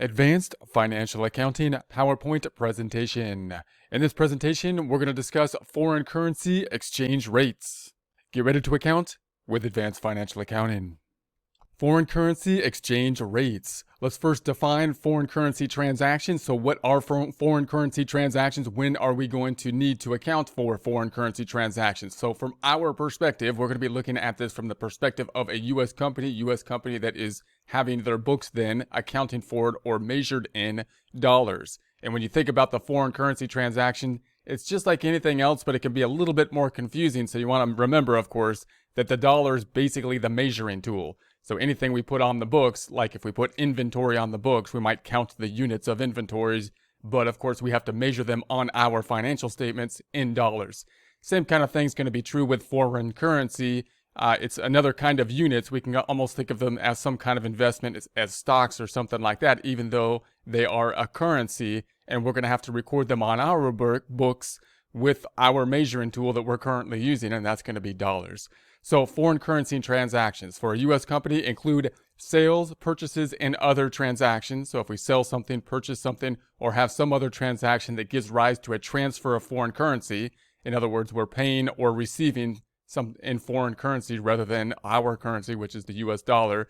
Advanced Financial Accounting PowerPoint presentation. In this presentation, we're going to discuss foreign currency exchange rates. Get ready to account with Advanced Financial Accounting. Foreign currency exchange rates. Let's first define foreign currency transactions. So what are foreign currency transactions? When are we going to need to account for foreign currency transactions? So from our perspective, we're going to be looking at this from the perspective of a U.S. company that is having their books then accounting for it or measured in dollars. And when you think about the foreign currency transaction, it's just like anything else, but it can be a little bit more confusing. So you want to remember, of course, that the dollar is basically the measuring tool. So anything we put on the books, like if we put inventory on the books, we might count the units of inventories, but of course we have to measure them on our financial statements in dollars. Same kind of thing is going to be true with foreign currency. It's another kind of units. We can almost think of them as some kind of investment, as stocks or something like that, even though they are a currency, and we're going to have to record them on our books with our measuring tool that we're currently using, and that's going to be dollars. So foreign currency transactions for a U.S. company include sales, purchases, and other transactions. So if we sell something, purchase something, or have some other transaction that gives rise to a transfer of foreign currency, in other words, we're paying or receiving some in foreign currency rather than our currency, which is the U.S. dollar,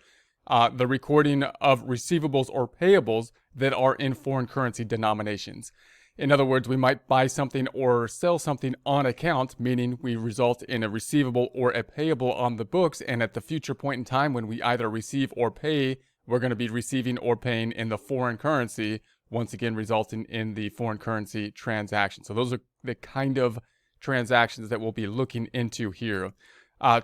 the recording of receivables or payables that are in foreign currency denominations. In other words, we might buy something or sell something on account, meaning we result in a receivable or a payable on the books, and at the future point in time when we either receive or pay, we're going to be receiving or paying in the foreign currency, once again resulting in the foreign currency transaction. So those are the kind of transactions that we'll be looking into here.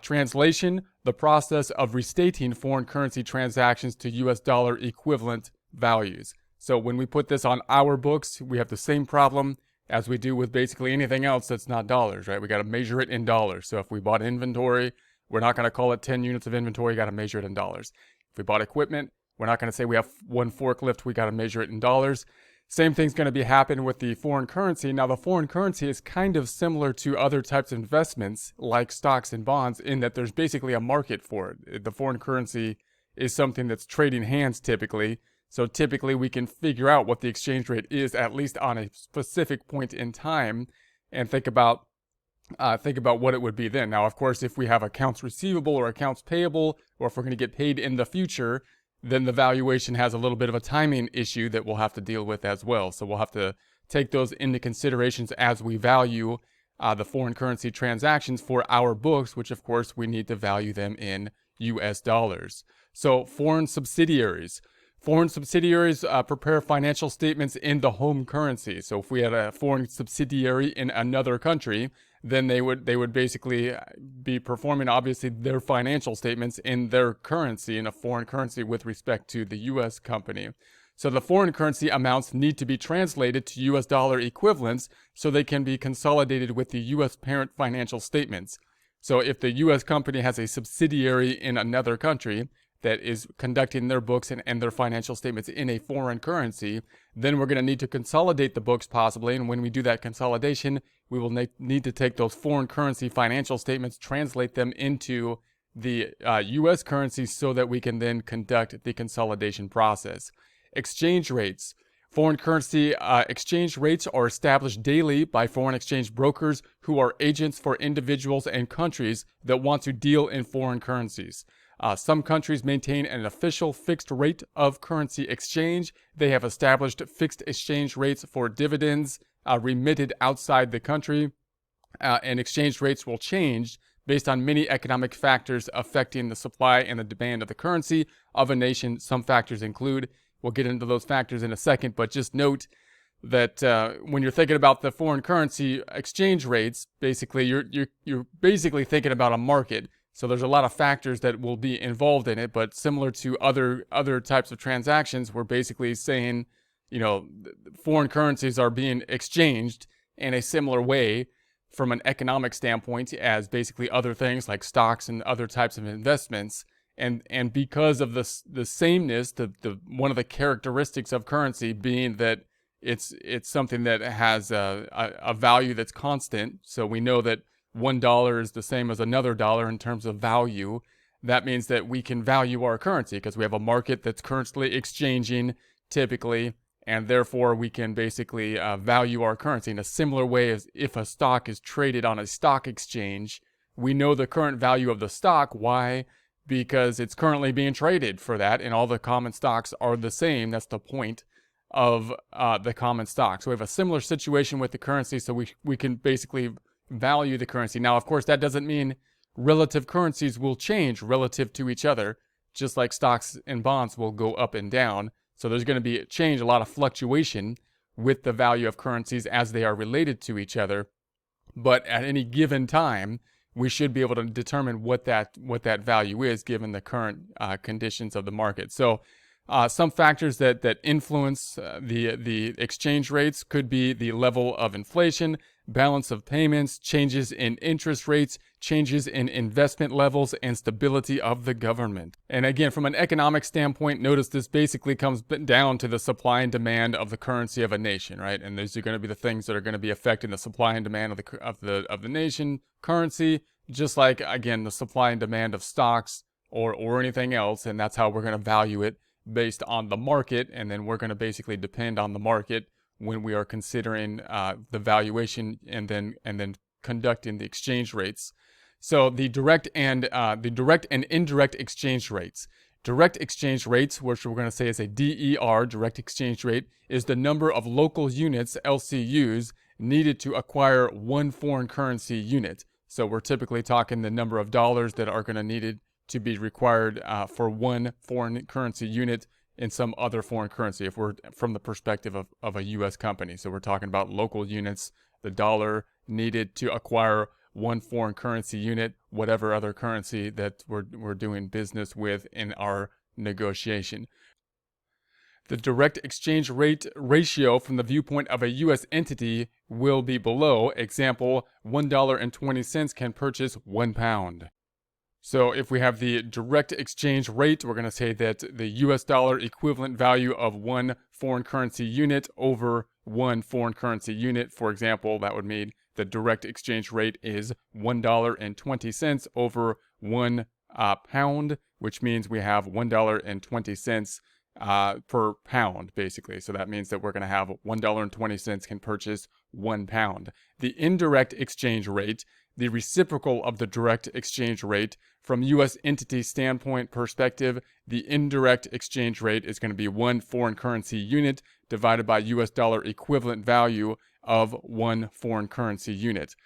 Translation, the process of restating foreign currency transactions to US dollar equivalent values. So when we put this on our books, we have the same problem as we do with basically anything else that's not dollars, right? We got to measure it in dollars. So if we bought inventory, we're not going to call it 10 units of inventory, you got to measure it in dollars. If we bought equipment, we're not going to say we have one forklift, we got to measure it in dollars. Same thing's going to be happening with the foreign currency. Now, the foreign currency is kind of similar to other types of investments like stocks and bonds in that there's basically a market for it. The foreign currency is something that's trading hands typically. So typically we can figure out what the exchange rate is at least on a specific point in time and think about what it would be then. Now, of course, if we have accounts receivable or accounts payable, or if we're going to get paid in the future, then the valuation has a little bit of a timing issue that we'll have to deal with as well. So we'll have to take those into considerations as we value the foreign currency transactions for our books, which of course we need to value them in US dollars. So foreign subsidiaries. Foreign subsidiaries prepare financial statements in the home currency. So if we had a foreign subsidiary in another country, then they would basically be performing obviously their financial statements in their currency, in a foreign currency with respect to the U.S. company. So the foreign currency amounts need to be translated to U.S. dollar equivalents so they can be consolidated with the U.S. parent financial statements. So if the U.S. company has a subsidiary in another country that is conducting their books and their financial statements in a foreign currency, then we're going to need to consolidate the books possibly. And when we do that consolidation, we will need to take those foreign currency financial statements, translate them into the U.S. currency so that we can then conduct the consolidation process. Exchange rates. Foreign currency exchange rates are established daily by foreign exchange brokers who are agents for individuals and countries that want to deal in foreign currencies. Some countries maintain an official fixed rate of currency exchange. They have established fixed exchange rates for dividends remitted outside the country, and exchange rates will change based on many economic factors affecting the supply and the demand of the currency of a nation. Some factors include, we'll get into those factors in a second, but just note that when you're thinking about the foreign currency exchange rates, basically you're basically thinking about a market. So there's a lot of factors that will be involved in it, but similar to other types of transactions, we're basically saying, foreign currencies are being exchanged in a similar way from an economic standpoint as basically other things like stocks and other types of investments. And because of the sameness, the one of the characteristics of currency being that it's something that has a value that's constant. So we know that $1 is the same as another dollar in terms of value. That means that we can value our currency because we have a market that's currently exchanging typically, and therefore we can basically value our currency in a similar way as if a stock is traded on a stock exchange. We know the current value of the stock. Why? Because it's currently being traded for that, and all the common stocks are the same. That's the point of the common stock. So we have a similar situation with the currency, so we can basically value the currency. Now, of course, that doesn't mean relative currencies will change relative to each other, just like stocks and bonds will go up and down. So there's going to be a lot of fluctuation with the value of currencies as they are related to each other. But at any given time, we should be able to determine what that value is given the current conditions of the market. So some factors that influence the exchange rates could be the level of inflation, balance of payments, changes in interest rates, changes in investment levels, and stability of the government. And again, from an economic standpoint, notice this basically comes down to the supply and demand of the currency of a nation, right? And these are going to be the things that are going to be affecting the supply and demand of the nation currency, just like, again, the supply and demand of stocks or anything else. And that's how we're going to value it, based on the market. And then we're going to basically depend on the market when we are considering the valuation and then conducting the exchange rates. So the direct and indirect exchange rates. Direct exchange rates, which we're going to say is a DER, direct exchange rate, is the number of local units, LCUs, needed to acquire one foreign currency unit. So we're typically talking the number of dollars that are going to needed to be required for one foreign currency unit in some other foreign currency, if we're from the perspective of a U.S. company. So we're talking about local units, the dollar needed to acquire one foreign currency unit, whatever other currency that we're doing business with in our negotiation. The direct exchange rate ratio from the viewpoint of a U.S. entity will be below. Example, $1.20 can purchase 1 pound. So if we have the direct exchange rate, we're going to say that the US dollar equivalent value of one foreign currency unit over one foreign currency unit. For example, that would mean the direct exchange rate is $1.20 over 1 pound, which means we have $1.20 per pound, basically. So that means that we're going to have $1.20 can purchase 1 pound. The indirect exchange rate, the reciprocal of the direct exchange rate, from U.S. entity standpoint perspective, the indirect exchange rate is going to be one foreign currency unit divided by U.S. dollar equivalent value of one foreign currency unit.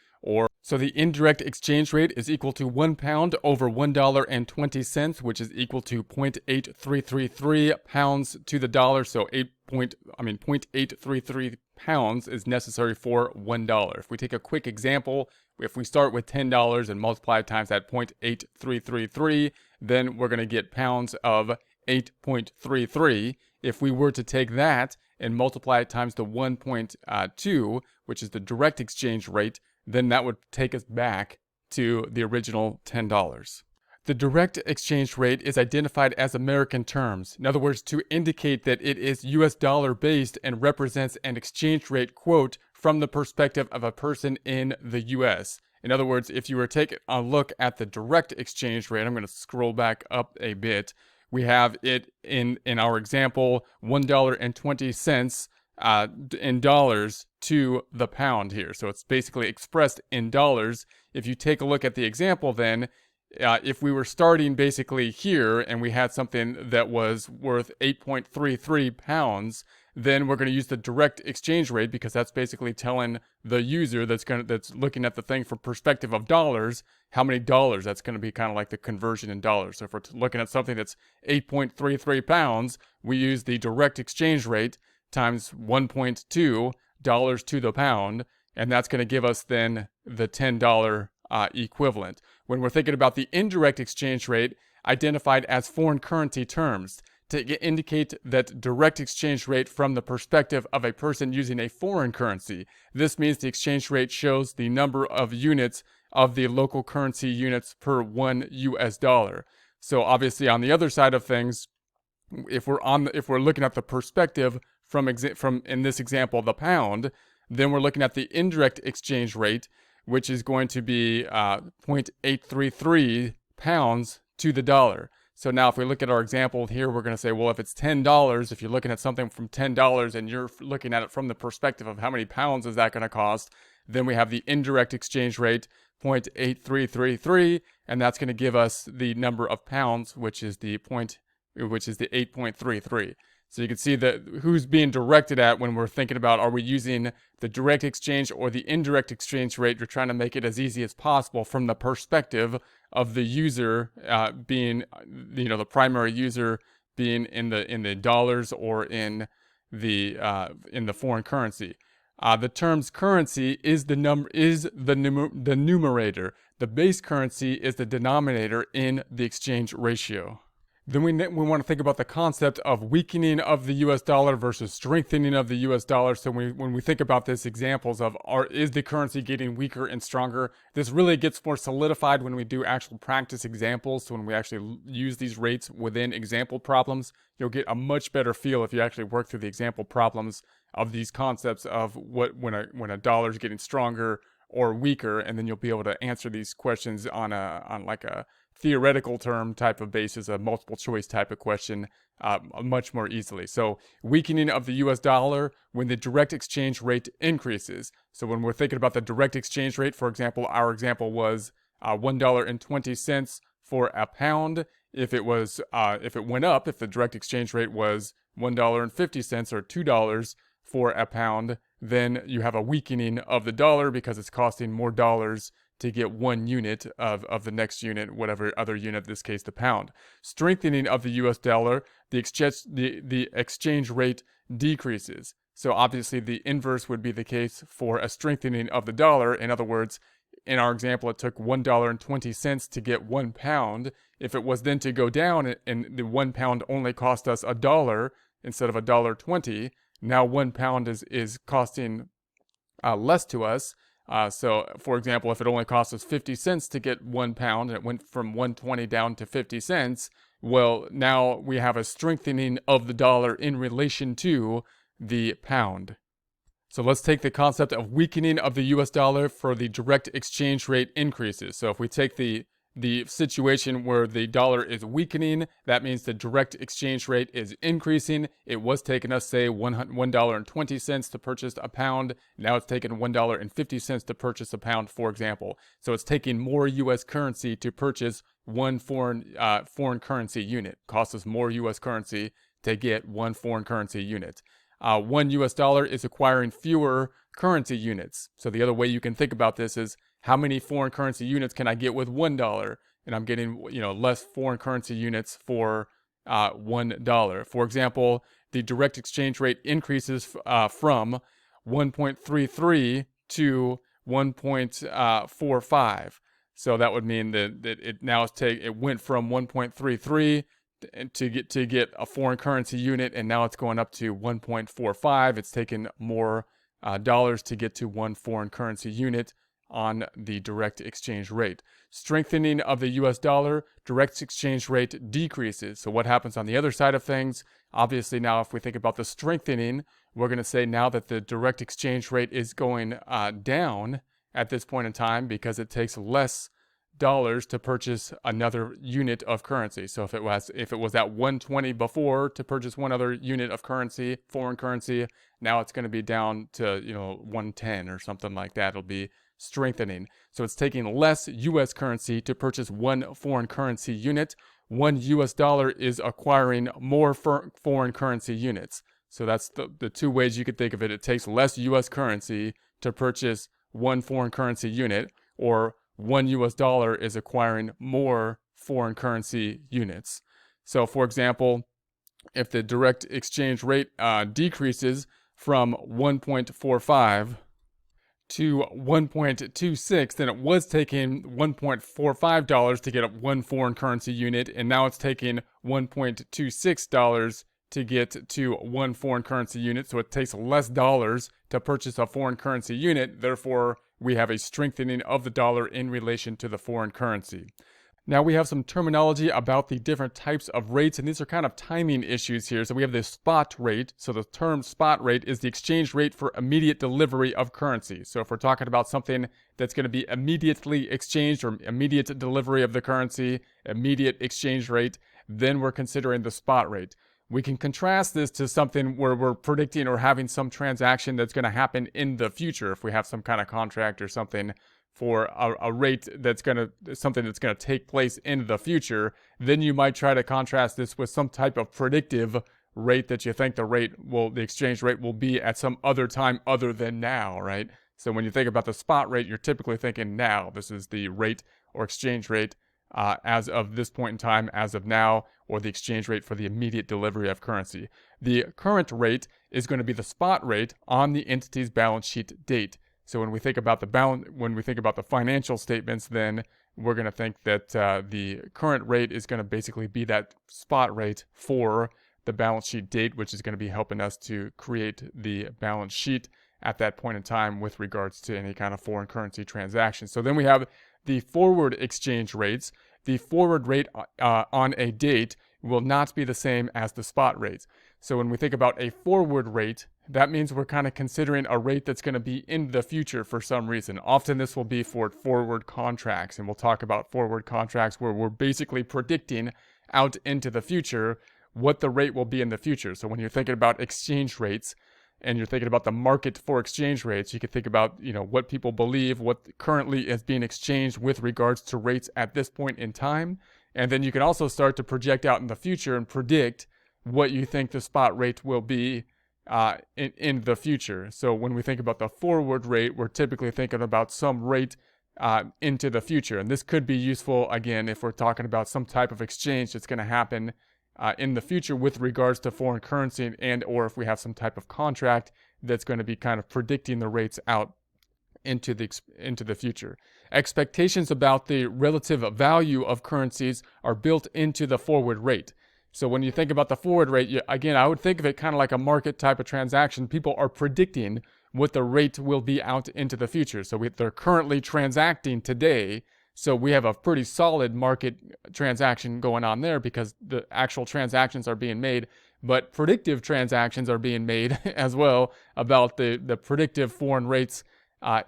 So the indirect exchange rate is equal to 1 pound over $1.20, which is equal to 0.8333 pounds to the dollar. So 0.833 pounds is necessary for $1. If we take a quick example, if we start with $10 and multiply times that 0.8333, then we're going to get pounds of 8.33. If we were to take that and multiply it times the 1.2, which is the direct exchange rate, then that would take us back to the original $10. The direct exchange rate is identified as American terms. In other words, to indicate that it is US dollar based and represents an exchange rate quote from the perspective of a person in the US. In other words, if you were to take a look at the direct exchange rate, I'm going to scroll back up a bit. We have it in our example, $1.20 in dollars to the pound here. So it's basically expressed in dollars. If you take a look at the example then, if we were starting basically here and we had something that was worth 8.33 pounds, then we're going to use the direct exchange rate, because that's basically telling the user that's looking at the thing from perspective of dollars, how many dollars. That's going to be kind of like the conversion in dollars. So if we're looking at something that's 8.33 pounds, we use the direct exchange rate times 1.2 dollars to the pound, and that's going to give us then the $10 equivalent. When we're thinking about the indirect exchange rate, identified as foreign currency terms, to indicate that direct exchange rate from the perspective of a person using a foreign currency. This means the exchange rate shows the number of units of the local currency units per 1 US dollar. So obviously on the other side of things, if we're looking at the perspective from in this example the pound, then we're looking at the indirect exchange rate, which is going to be 0.833 pounds to the dollar. So now if we look at our example here, we're going to say, well, if it's $10, if you're looking at something from $10 and you're looking at it from the perspective of how many pounds is that going to cost, then we have the indirect exchange rate 0.8333, and that's going to give us the number of pounds, which is the 8.33. So you can see that who's being directed at when we're thinking about, are we using the direct exchange or the indirect exchange rate? You're trying to make it as easy as possible from the perspective of the user being, the primary user being in the dollars or in the foreign currency. The term's currency is the numerator. The base currency is the denominator in the exchange ratio. Then we want to think about the concept of weakening of the US dollar versus strengthening of the US dollar. So when we think about this examples of is the currency getting weaker and stronger, this really gets more solidified when we do actual practice examples. So when we actually use these rates within example problems, you'll get a much better feel if you actually work through the example problems of these concepts of when a dollar is getting stronger or weaker, and then you'll be able to answer these questions on like a theoretical term type of basis, a multiple choice type of question, much more easily. So weakening of the US dollar when the direct exchange rate increases. So when we're thinking about the direct exchange rate, for example, our example was $1.20 for a pound. If it went up, if the direct exchange rate was $1.50 or $2 for a pound, then you have a weakening of the dollar because it's costing more dollars to get one unit of the next unit, whatever other unit, in this case the pound. Strengthening of the US dollar, the exchange rate decreases. So obviously the inverse would be the case for a strengthening of the dollar. In other words, in our example, it took $1.20 to get 1 pound. If it was then to go down and the 1 pound only cost us $1 instead of $1.20, now 1 pound is costing less to us. So, for example, if it only cost us 50 cents to get 1 pound and it went from 120 down to 50 cents, well, now we have a strengthening of the dollar in relation to the pound. So let's take the concept of weakening of the US dollar for the direct exchange rate increases. So if we take the situation where the dollar is weakening, that means the direct exchange rate is increasing. It was taking us, say, $1.20 to purchase a pound. Now it's taking $1.50 to purchase a pound, for example. So it's taking more US currency to purchase one foreign currency unit. Costs us more US currency to get one foreign currency unit. 1 US dollar is acquiring fewer currency units. So the other way you can think about this is, how many foreign currency units can I get with $1? And I'm getting, less foreign currency units for $1. For example, the direct exchange rate increases from 1.33 to 1.45. So that would mean that it went from 1.33 to get a foreign currency unit, and now it's going up to 1.45. It's taken more dollars to get to one foreign currency unit on the direct exchange rate. Strengthening of the US dollar, direct exchange rate decreases. So what happens on the other side of things? Obviously now if we think about the strengthening, we're going to say now that the direct exchange rate is going down at this point in time because it takes less dollars to purchase another unit of currency. So if it was at 120 before to purchase one other unit of currency, foreign currency, now it's going to be down to 110 or something like that. It'll be strengthening. So it's taking less US currency to purchase one foreign currency unit. 1 US dollar is acquiring more foreign currency units. So that's the two ways you could think of it. It takes less US currency to purchase one foreign currency unit, or 1 US dollar is acquiring more foreign currency units. So for example, if the direct exchange rate decreases from 1.45 to 1.26, then it was taking $1.45 to get one foreign currency unit, and now it's taking $1.26 to get to one foreign currency unit. So it takes less dollars to purchase a foreign currency unit. Therefore, we have a strengthening of the dollar in relation to the foreign currency. Now we have some terminology about the different types of rates, and these are kind of timing issues here. So we have the spot rate. So the term spot rate is the exchange rate for immediate delivery of currency. So if we're talking about something that's going to be immediately exchanged or immediate delivery of the currency, immediate exchange rate, then we're considering the spot rate. We can contrast this to something where we're predicting or having some transaction that's going to happen in the future. If we have some kind of contract or something for a rate that's something that's going to take place in the future, then you might try to contrast this with some type of predictive rate that you think the exchange rate will be at some other time other than now, right? So when you think about the spot rate, you're typically thinking now. This is the rate or exchange rate as of this point in time, as of now, or the exchange rate for the immediate delivery of currency. The current rate is going to be the spot rate on the entity's balance sheet date. So when we think about the financial statements, then we're going to think that the current rate is going to basically be that spot rate for the balance sheet date, which is going to be helping us to create the balance sheet at that point in time with regards to any kind of foreign currency transaction. So then we have the forward exchange rates. The forward rate on a date will not be the same as the spot rates. So when we think about a forward rate, that means we're kind of considering a rate that's going to be in the future for some reason. Often this will be for forward contracts, and we'll talk about forward contracts where we're basically predicting out into the future what the rate will be in the future. So when you're thinking about exchange rates and you're thinking about the market for exchange rates, you can think about, what people believe, what currently is being exchanged with regards to rates at this point in time. And then you can also start to project out in the future and predict what you think the spot rate will be in the future. So when we think about the forward rate, we're typically thinking about some rate into the future. And this could be useful, again, if we're talking about some type of exchange that's going to happen in the future with regards to foreign currency, and or if we have some type of contract that's going to be kind of predicting the rates out into the future. Expectations about the relative value of currencies are built into the forward rate. So when you think about the forward rate, again, I would think of it kind of like a market type of transaction. People are predicting what the rate will be out into the future. So they're currently transacting today. So we have a pretty solid market transaction going on there because the actual transactions are being made, but predictive transactions are being made as well about the predictive foreign rates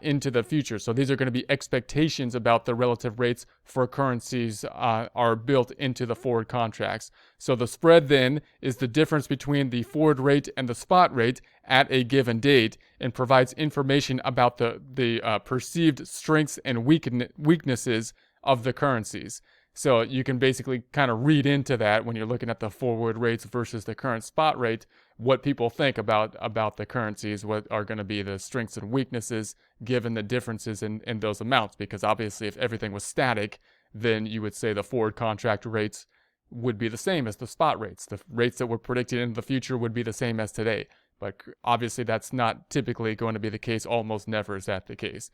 into the future. So these are going to be expectations about the relative rates for currencies are built into the forward contracts. So the spread then is the difference between the forward rate and the spot rate at a given date, and provides information about the perceived strengths and weaknesses of the currencies. So you can basically kind of read into that when you're looking at the forward rates versus the current spot rate, what people think about the currencies, what are going to be the strengths and weaknesses given the differences in those amounts. Because obviously if everything was static, then you would say the forward contract rates would be the same as the spot rates. The rates that we're predicting in the future would be the same as today. But obviously that's not typically going to be the case. Almost never is that the case.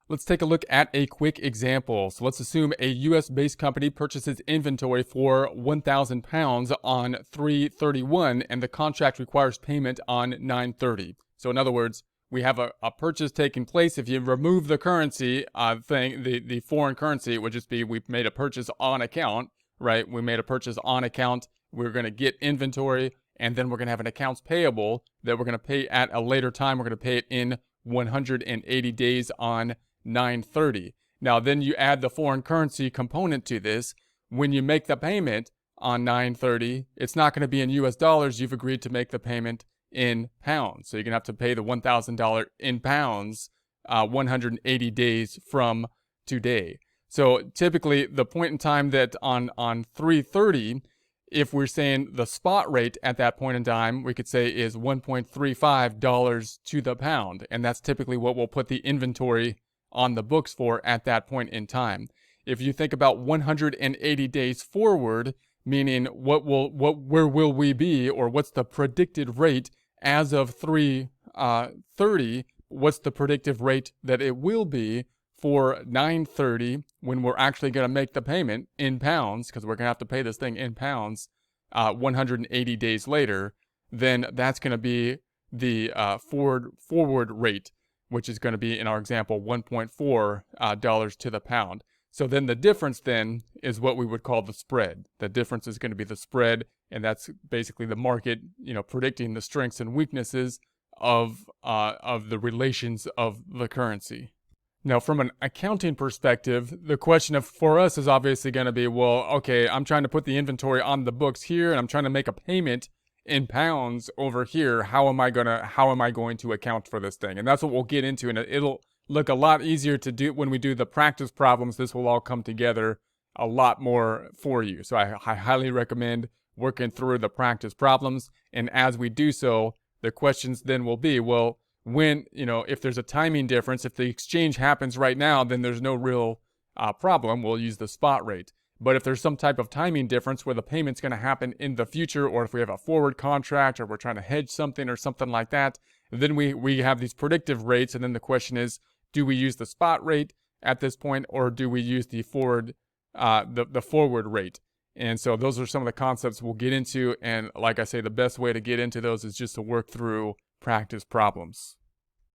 Let's take a look at a quick example. So let's assume a US-based company purchases inventory for 1,000 pounds on 3/31 and the contract requires payment on 9/30. So in other words, we have a purchase taking place. If you remove the currency the foreign currency, it would just be we've made a purchase on account, right? We made a purchase on account. We're going to get inventory, and then we're going to have an accounts payable that we're going to pay at a later time. We're going to pay it in 180 days on 9/30. Now, then you add the foreign currency component to this. When you make the payment on 9/30, it's not going to be in US dollars. You've agreed to make the payment in pounds. So you're going to have to pay the $1,000 in pounds 180 days from today. So typically the point in time that on 3/30, if we're saying the spot rate at that point in time, we could say is $1.35 to the pound. And that's typically what we'll put the inventory on the books for at that point in time. If you think about 180 days forward, meaning where will we be, or what's the predicted rate as of 3/30, what's the predictive rate that it will be for 9/30 when we're actually going to make the payment in pounds, because we're going to have to pay this thing in pounds 180 days later, then that's going to be the forward rate, which is going to be, in our example, $1.4 to the pound. So then the difference then is what we would call the spread. The difference is going to be the spread, and that's basically the market, predicting the strengths and weaknesses of the relations of the currency. Now, from an accounting perspective, the question for us is obviously going to be, well, okay, I'm trying to put the inventory on the books here, and I'm trying to make a payment in pounds over here. How am I going to account for this thing? And that's what we'll get into, and it'll look a lot easier to do when we do the practice problems. This will all come together a lot more for you. So I highly recommend working through the practice problems, and as we do so, the questions then will be, well, when, if there's a timing difference, if the exchange happens right now, then there's no real problem. We'll use the spot rate. But if there's some type of timing difference where the payment's going to happen in the future, or if we have a forward contract, or we're trying to hedge something or something like that, then we have these predictive rates. And then the question is, do we use the spot rate at this point, or do we use the forward rate? And so those are some of the concepts we'll get into. And like I say, the best way to get into those is just to work through practice problems.